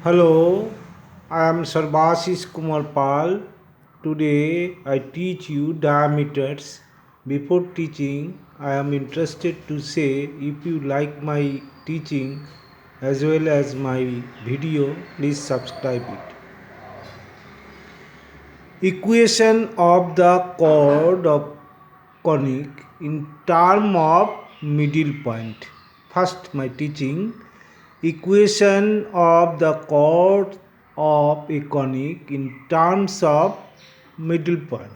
Hello, I am Sarbashis Kumar Pal. Today I teach you diameters. Before teaching, I am interested to say if you like my teaching as well as my video, please subscribe it. Equation of the chord of conic in term of middle point. First, my teaching equation of the chord of a conic in terms of middle point.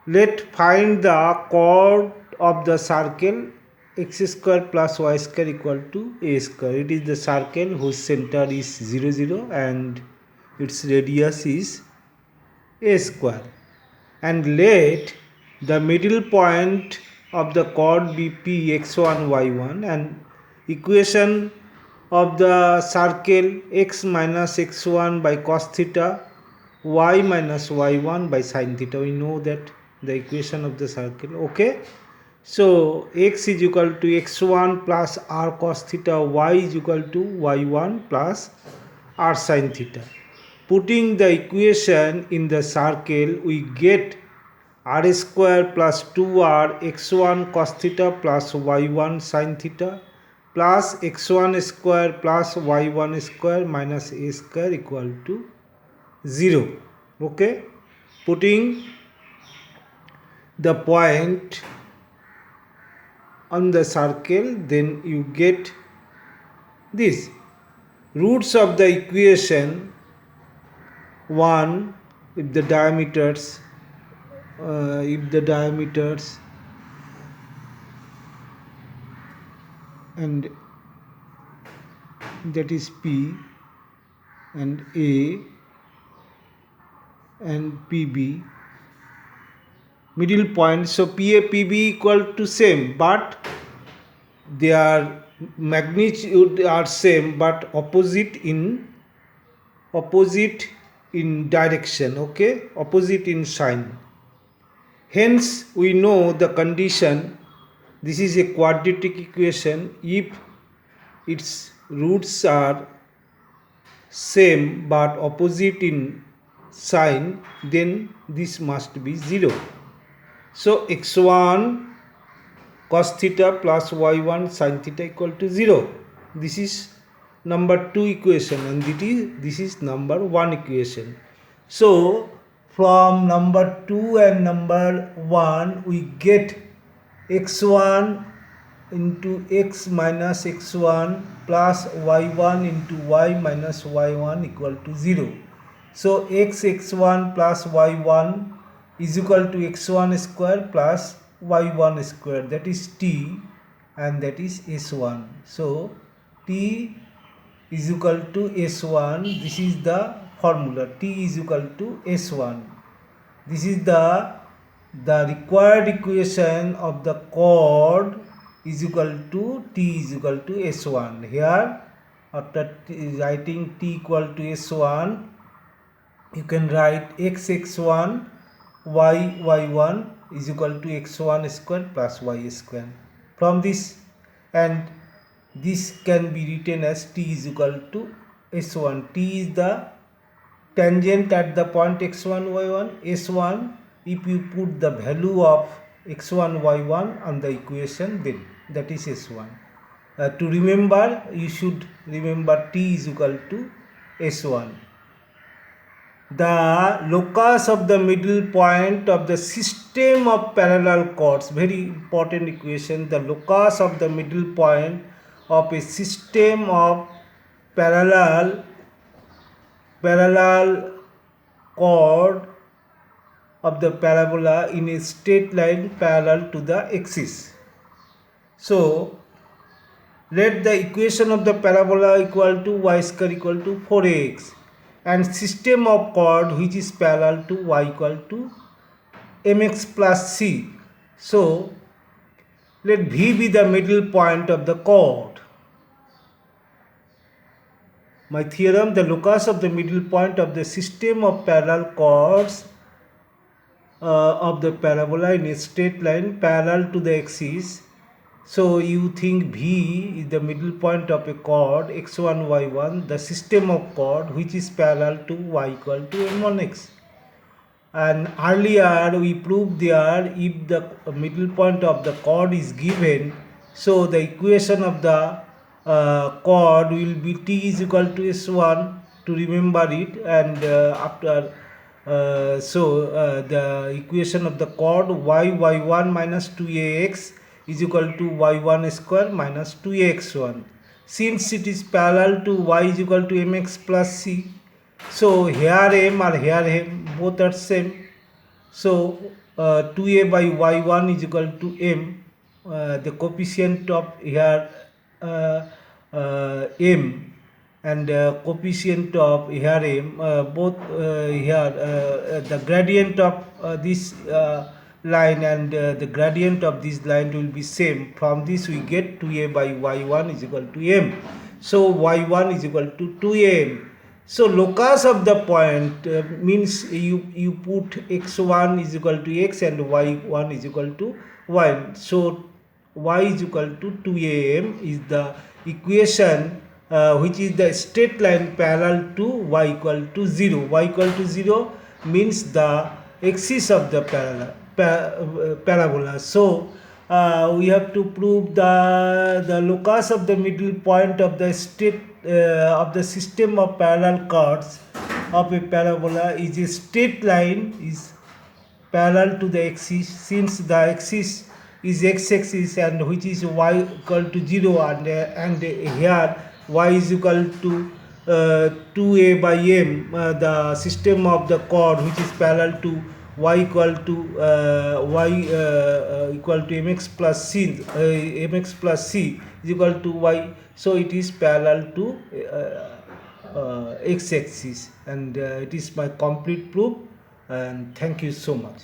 Let find the chord of the circle x square plus y square equal to a square. It is the circle whose center is 0 0 and its radius is a square, and let the middle point of the chord be p x1 y1, and equation of the circle x minus x1 by cos theta, y minus y1 by sin theta. We know that the equation of the circle. Okay, so x is equal to x1 plus r cos theta, y is equal to y1 plus r sin theta. Putting the equation in the circle, we get r square plus 2r x1 cos theta plus y1 sin theta plus x1 square plus y1 square minus a square equal to 0. Okay, putting the point on the circle, then you get this. Roots of the equation 1, if the diameters and that is P and A and PB middle point. So PA PB equal to same, but their magnitude are same but opposite in direction. Okay, opposite in sign. Hence we know the condition. This is a quadratic equation. If its roots are same but opposite in sign, then this must be 0. So x1 cos theta plus y1 sin theta equal to 0. This is number 2 equation, and this is number 1 equation. So from number 2 and number 1 we get x1 into x minus x1 plus y1 into y minus y1 equal to 0. So x1 plus y1 is equal to x1 square plus y1 square, that is t, and that is s1. So t is equal to s1. This is the formula. T is equal to s1. This is the required equation of the chord is equal to t is equal to s1. Here, after writing t equal to s1, you can write x1 y1 is equal to x1 square plus y square. From this, and this can be written as t is equal to s1. T is the tangent at the point x1 y1. s1, if you put the value of x1 y1 on the equation, then that is s1. To remember, you should remember t is equal to s1. The locus of the middle point of the system of parallel chords, very important equation. The locus of the middle point of a system of parallel chord of the parabola in a straight line parallel to the axis. So let the equation of the parabola equal to y square equal to 4x, and system of chord which is parallel to y equal to mx plus c. So let V be the middle point of the chord. My theorem: the locus of the middle point of the system of parallel chords of the parabola in a straight line parallel to the axis So you think V is the middle point of a chord x1, y1, the system of chord which is parallel to y equal to m1x. And earlier we proved there, if the middle point of the chord is given, so the equation of the chord will be t is equal to s1, to remember it. And after the equation of the chord y1 minus 2ax is equal to y1 square minus 2ax1. Since it is parallel to y is equal to mx plus c, so here m or here m both are same. So 2a by y1 is equal to m. The coefficient of here m, and coefficient of here m, both here the gradient of this line and the gradient of this line will be same. From this we get 2a by y1 is equal to m. So y1 is equal to 2am. So locus of the point means you put x1 is equal to x and y1 is equal to y. So y is equal to 2am is the equation which is the straight line parallel to y equal to 0. Y equal to 0 means the axis of the parabola. So we have to prove the locus of the middle point of the straight of the system of parallel chords of a parabola is a straight line is parallel to the axis, since the axis is x-axis and which is y equal to 0, and here y is equal to 2a by m, the system of the chord which is parallel to y equal to equal to mx plus c, mx plus c is equal to y. So it is parallel to x-axis, and it is my complete proof. And thank you so much.